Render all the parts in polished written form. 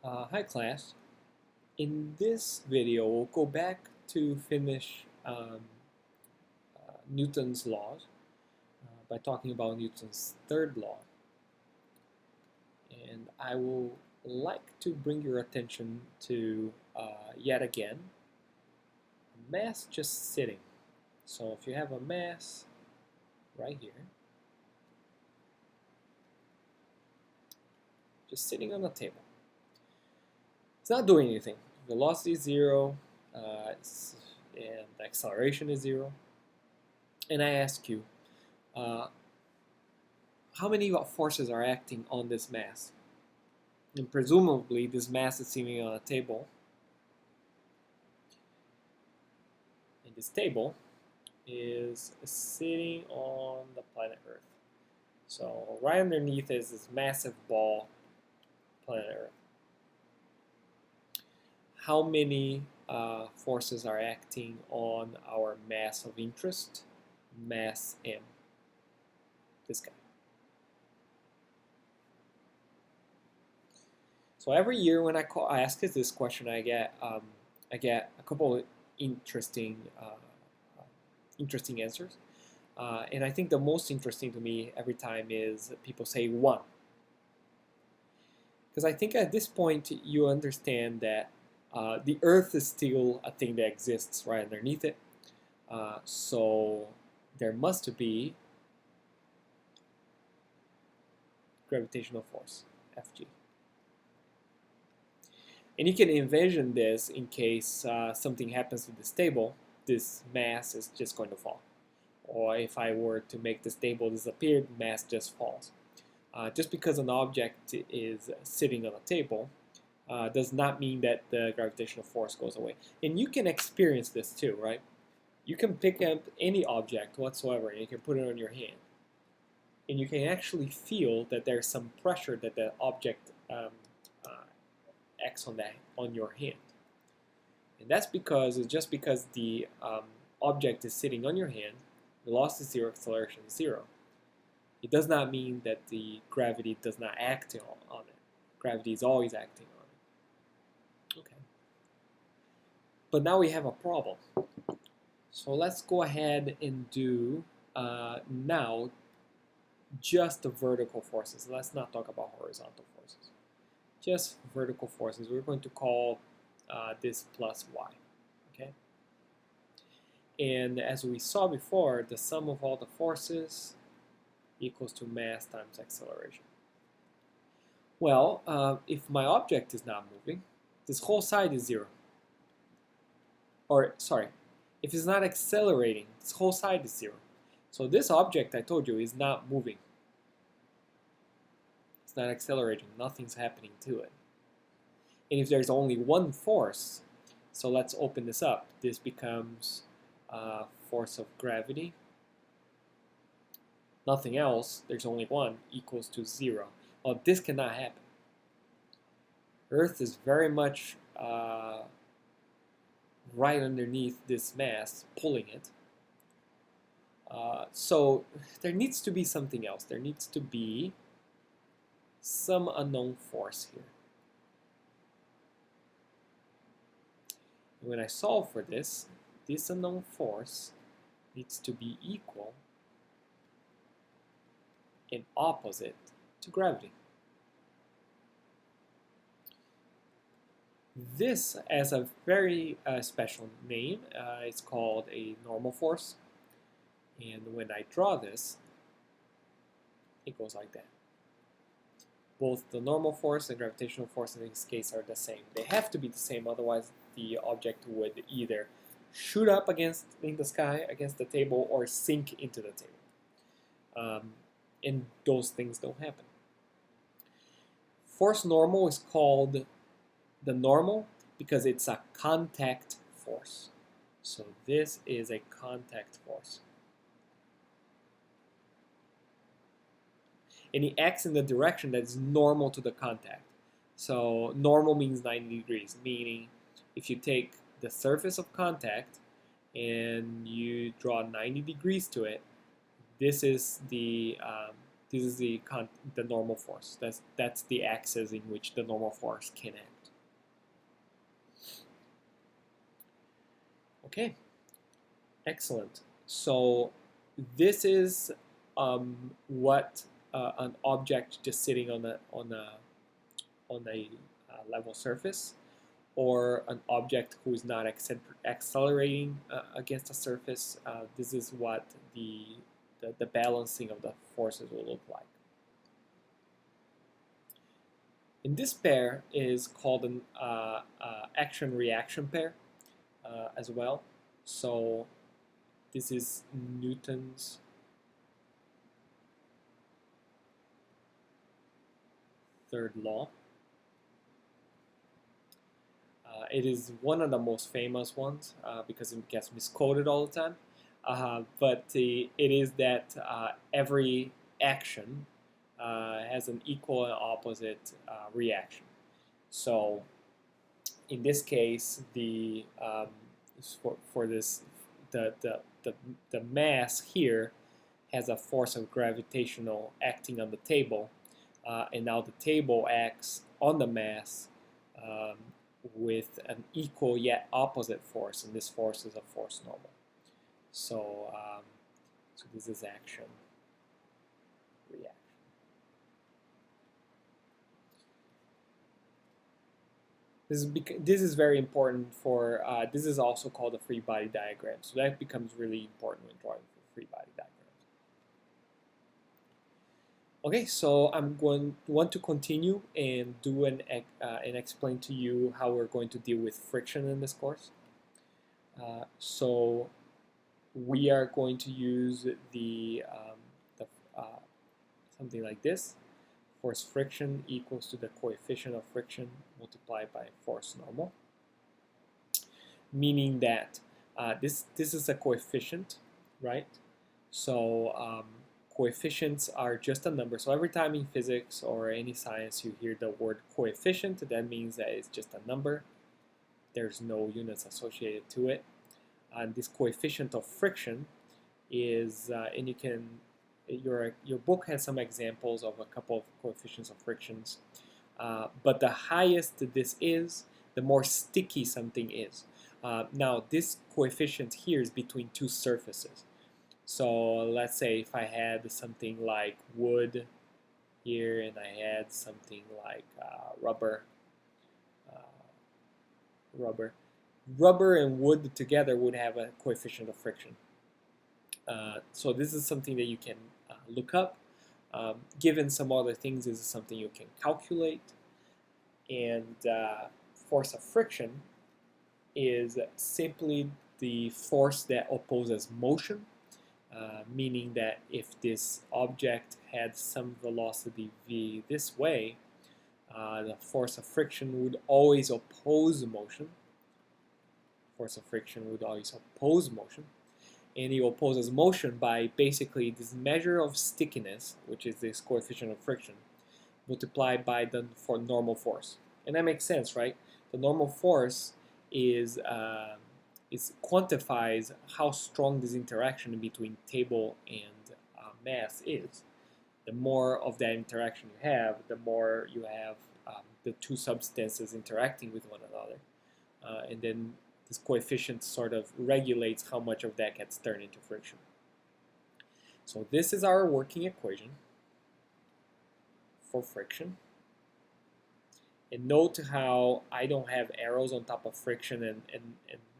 Hi class. In this video, we'll go back to finish Newton's laws by talking about Newton's third law. And I will like to bring your attention to, yet again, a mass just sitting. So if you have a mass right here, just sitting on a table, it's not doing anything. Velocity is zero, and the acceleration is zero. And I ask you, uh, how many forces are acting on this mass? And presumably this mass is sitting on a table. And this table is sitting on the planet Earth. So right underneath is this massive ball, planet Earth. How many forces are acting on our mass of interest? Mass M. This guy. So every year when I ask this question, I get a couple of interesting answers, and I think the most interesting to me every time is people say 1, because I think at this point you understand that the Earth is still a thing that exists right underneath it, so there must be gravitational force, Fg. And you can envision this in case something happens to this table, this mass is just going to fall. Or if I were to make this table disappear, the mass just falls. Just because an object is sitting on a table does not mean that the gravitational force goes away. And you can experience this too, right? You can pick up any object whatsoever and you can put it on your hand. And you can actually feel that there's some pressure that the object acts on your hand. And that's because the object is sitting on your hand, velocity is zero, acceleration is zero. It does not mean that the gravity does not act on it. Gravity is always acting on it. Okay. But now we have a problem. So let's go ahead and do now just the vertical forces. Let's not talk about horizontal forces. Just vertical forces. We're going to call this plus y. Okay. And as we saw before, the sum of all the forces equals to mass times acceleration. Well, if my object is not moving, this whole side is zero. Or, sorry, if it's not accelerating, this whole side is zero. So this object, I told you, is not moving. It's not accelerating. Nothing's happening to it. And if there's only one force, so let's open this up. This becomes force of gravity. Nothing else, there's only one, equals to zero. Well, this cannot happen. Earth is very much right underneath this mass, pulling it. So there needs to be something else. There needs to be some unknown force here. And when I solve for this unknown force needs to be equal and opposite to gravity. This has a very special name. It's called a normal force. And when I draw this, it goes like that. Both the normal force and gravitational force in this case are the same. They have to be the same, otherwise the object would either shoot up in the sky against the table or sink into the table. And those things don't happen. Force normal is called the normal because it's a contact force. So this is a contact force. And it acts in the direction that is normal to the contact. So normal means 90 degrees, meaning if you take the surface of contact and you draw 90 degrees to it, this is the This is the normal force. That's the axis in which the normal force can act. Okay, excellent. So this is what an object just sitting on a level surface, or an object who is not accelerating against a surface. This is what the balancing of the forces will look like. And this pair is called an action-reaction pair as well. So this is Newton's third law. It is one of the most famous ones because it gets misquoted all the time. But it is that every action has an equal and opposite reaction. So in this case, for this the mass here has a force of gravitational acting on the table, and now the table acts on the mass with an equal yet opposite force, and this force is a force normal. So, so this is action, reaction. This is very important for, this is also called a free body diagram. So that becomes really important when drawing free body diagrams. Okay, so I'm want to continue and do and explain to you how we're going to deal with friction in this course. So we are going to use something like this. Force friction equals to the coefficient of friction multiplied by force normal. Meaning that this is a coefficient, right? So coefficients are just a number. So every time in physics or any science you hear the word coefficient, that means that it's just a number. There's no units associated to it. And this coefficient of friction is, and you can, your book has some examples of a couple of coefficients of frictions. But the highest this is, the more sticky something is. Now this coefficient here is between two surfaces. So let's say if I had something like wood here and I had something like rubber. Rubber and wood together would have a coefficient of friction. So this is something that you can look up. Given some other things, this is something you can calculate. And force of friction is simply the force that opposes motion, meaning that if this object had some velocity v this way, the force of friction would always oppose motion. Force of friction would always oppose motion. And it opposes motion by basically this measure of stickiness, which is this coefficient of friction, multiplied by the normal force. And that makes sense, right? The normal force is quantifies how strong this interaction between table and mass is. The more of that interaction you have, the more you have the two substances interacting with one another. And then this coefficient sort of regulates how much of that gets turned into friction. So this is our working equation for friction. And note how I don't have arrows on top of friction and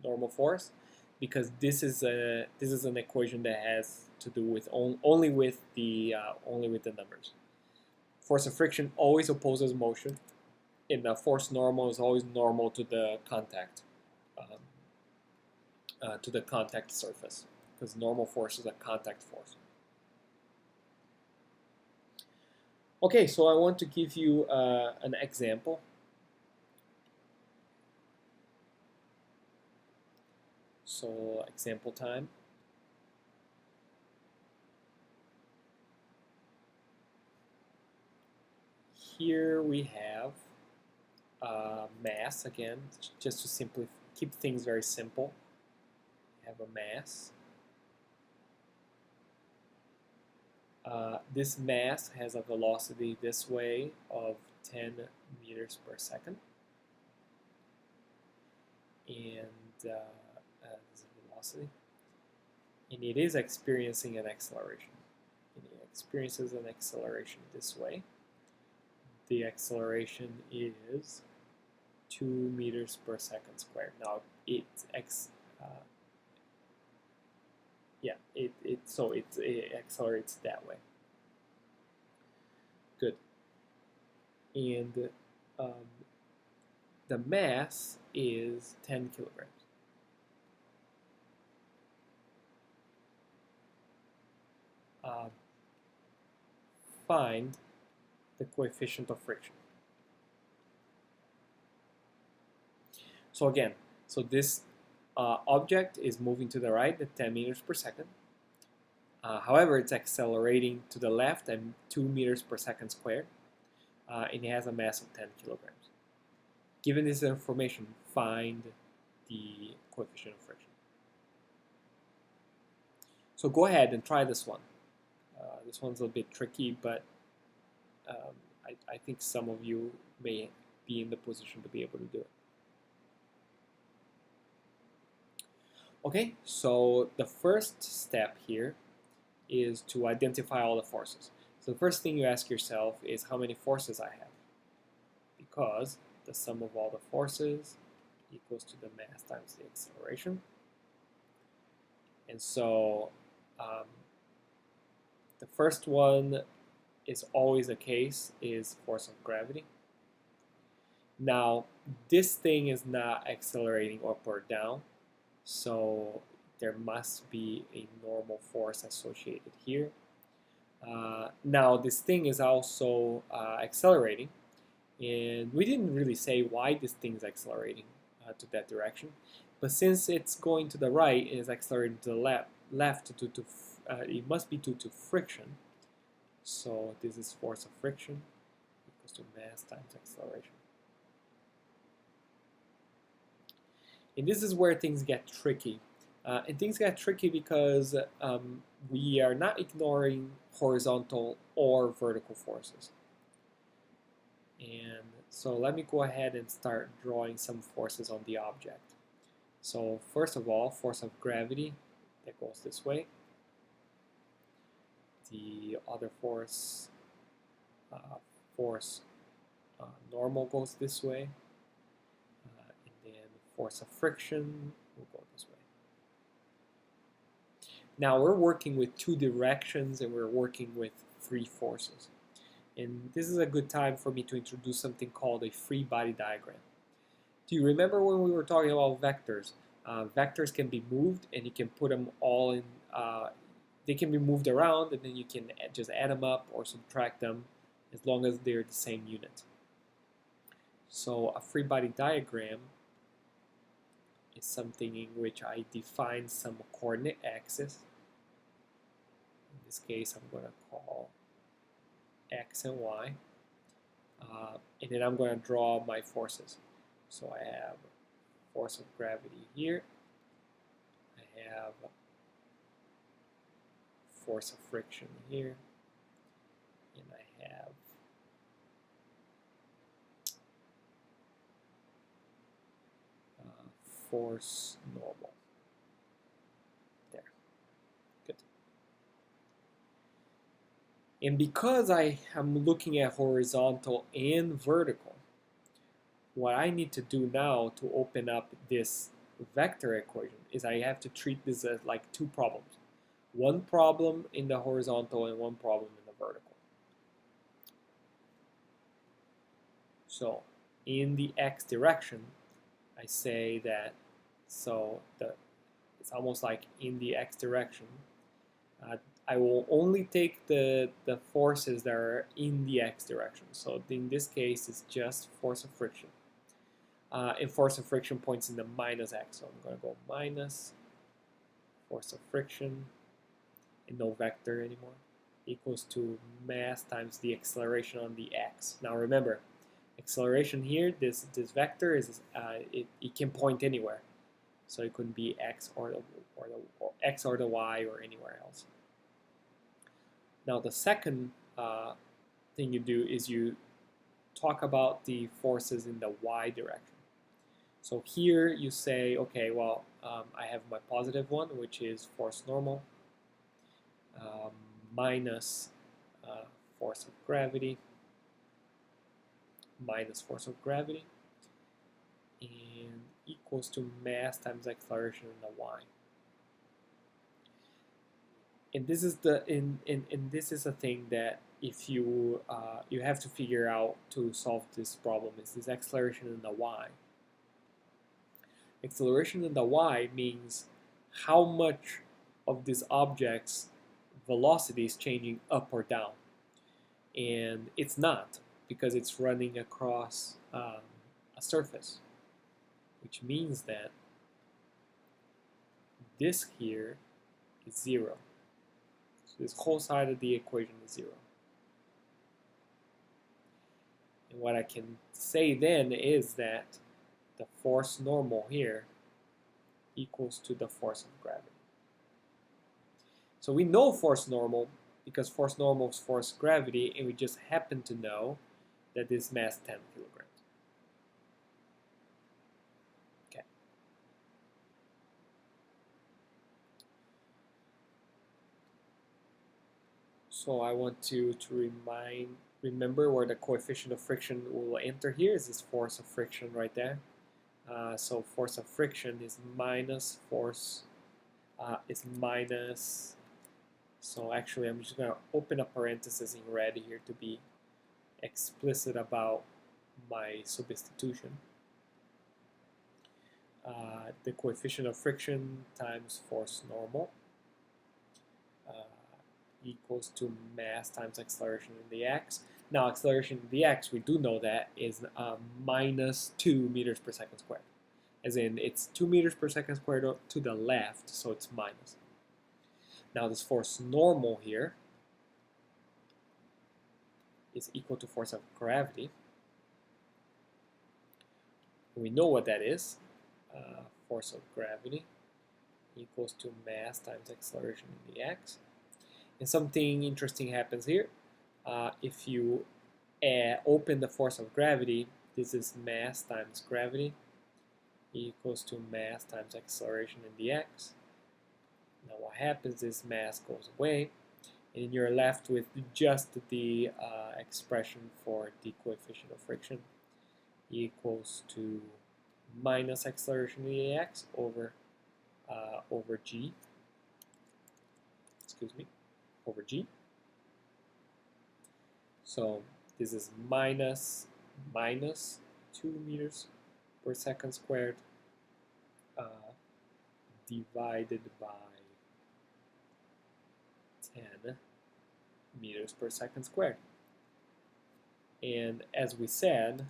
normal force, because this is an equation that has to do with only with the numbers. Force of friction always opposes motion, and the force normal is always normal to the contact surface, because normal force is a contact force. Okay, so I want to give you an example. So example time. Here we have mass again, just to simply keep things very simple. We have a mass. This mass has a velocity this way of 10 meters per second. And this is velocity. And it is experiencing an acceleration. And it experiences an acceleration this way. The acceleration is 2 meters per second squared. Now it accelerates that way. Good. And the mass is 10 kilograms. Find the coefficient of friction. So again, this object is moving to the right at 10 meters per second. However, it's accelerating to the left at 2 meters per second squared, and it has a mass of 10 kilograms. Given this information, find the coefficient of friction. So go ahead and try this one. This one's a bit tricky, but I think some of you may be in the position to be able to do it. Okay, so the first step here is to identify all the forces. So the first thing you ask yourself is how many forces I have, because the sum of all the forces equals to the mass times the acceleration. And so the first one is always the case, is force of gravity. Now, this thing is not accelerating up or down, so there must be a normal force associated here. Now, this thing is also accelerating, and we didn't really say why this thing is accelerating to that direction, but since it's going to the right and is accelerating to the left it must be due to friction. So this is force of friction equals to mass times acceleration. And this is where things get tricky. And things get tricky because we are not ignoring horizontal or vertical forces. And so let me go ahead and start drawing some forces on the object. So first of all, force of gravity, that goes this way. The other force, normal goes this way. And then force of friction will go this way. Now we're working with two directions and we're working with three forces. And this is a good time for me to introduce something called a free body diagram. Do you remember when we were talking about vectors? Vectors can be moved and you can put them all in, they can be moved around and then you can just add them up or subtract them as long as they're the same unit. So a free body diagram is something in which I define some coordinate axis. In this case, I'm going to call X and Y. And then I'm going to draw my forces. So I have force of gravity here. I have force of friction here. And I have force normal. There. Good. And because I am looking at horizontal and vertical, what I need to do now to open up this vector equation is I have to treat this as like two problems. One problem in the horizontal and one problem in the vertical. So in the x direction, I say that, it's almost like in the x direction, I will only take the forces that are in the x direction. So in this case, it's just force of friction. And force of friction points in the minus x. So I'm going to go minus force of friction, and no vector anymore, equals to mass times the acceleration on the x. Now remember, acceleration here, this vector is it can point anywhere. So it could be x or the y or anywhere else. Now the second thing you do is you talk about the forces in the y direction. So here you say, okay, well, I have my positive one, which is force normal, minus force of gravity, and equals to mass times acceleration in the y. And this is this is a thing that if you you have to figure out to solve this problem is this acceleration in the y. Acceleration in the y means how much of this object's velocity is changing up or down, and it's not because it's running across a surface, which means that this here is 0. So this whole side of the equation is 0. And what I can say then is that the force normal here equals to the force of gravity. So we know force normal because force normal is force gravity, and we just happen to know that this mass 10 kilograms. Okay. So I want to remember where the coefficient of friction will enter here is this force of friction right there. So force of friction is minus force, so actually I'm just going to open a parenthesis in red here to be explicit about my substitution. The coefficient of friction times force normal equals to mass times acceleration in the x. Now acceleration in the x, we do know that is minus 2 meters per second squared. As in, it's 2 meters per second squared to the left, so it's minus. Now this force normal here is equal to force of gravity. We know what that is. Force of gravity equals to mass times acceleration in the x. And something interesting happens here. If you open the force of gravity, this is mass times gravity equals to mass times acceleration in the x. Now what happens is mass goes away, and you're left with just the expression for the coefficient of friction equals to minus acceleration in the x over g. Over g. So this is minus 2 meters per second squared divided by 10 meters per second squared. And as we said,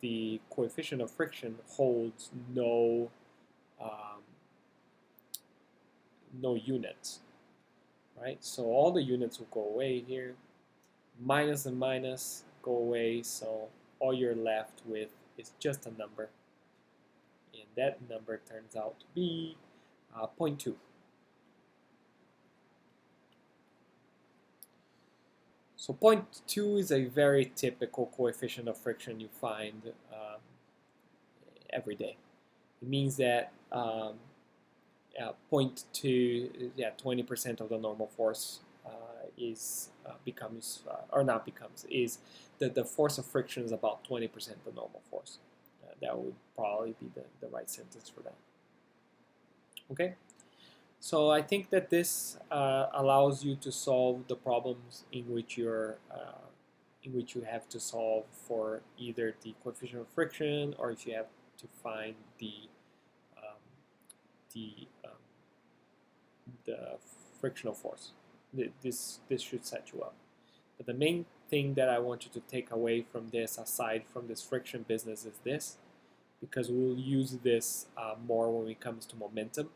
the coefficient of friction holds no units, right? So all the units will go away here. Minus and minus go away, so all you're left with is just a number. And that number turns out to be 0.2. So 0.2 is a very typical coefficient of friction you find every day. It means that 0.2, 20% of the normal force is the force of friction is about 20% the normal force. That would probably be the right sentence for that. Okay, so I think that this allows you to solve the problems in which you have to solve for either the coefficient of friction, or if you have to find the frictional force. This should set you up. But the main thing that I want you to take away from this, aside from this friction business, is this, because we'll use this more when it comes to momentum,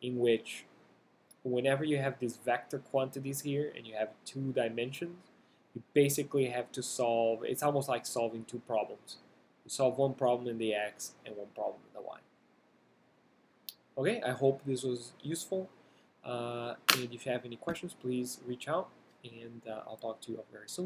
in which whenever you have these vector quantities here and you have 2 dimensions, you basically have to solve, it's almost like solving 2 problems. You solve one problem in the x and one problem in the y. Okay, I hope this was useful. And if you have any questions, please reach out, and I'll talk to you very soon.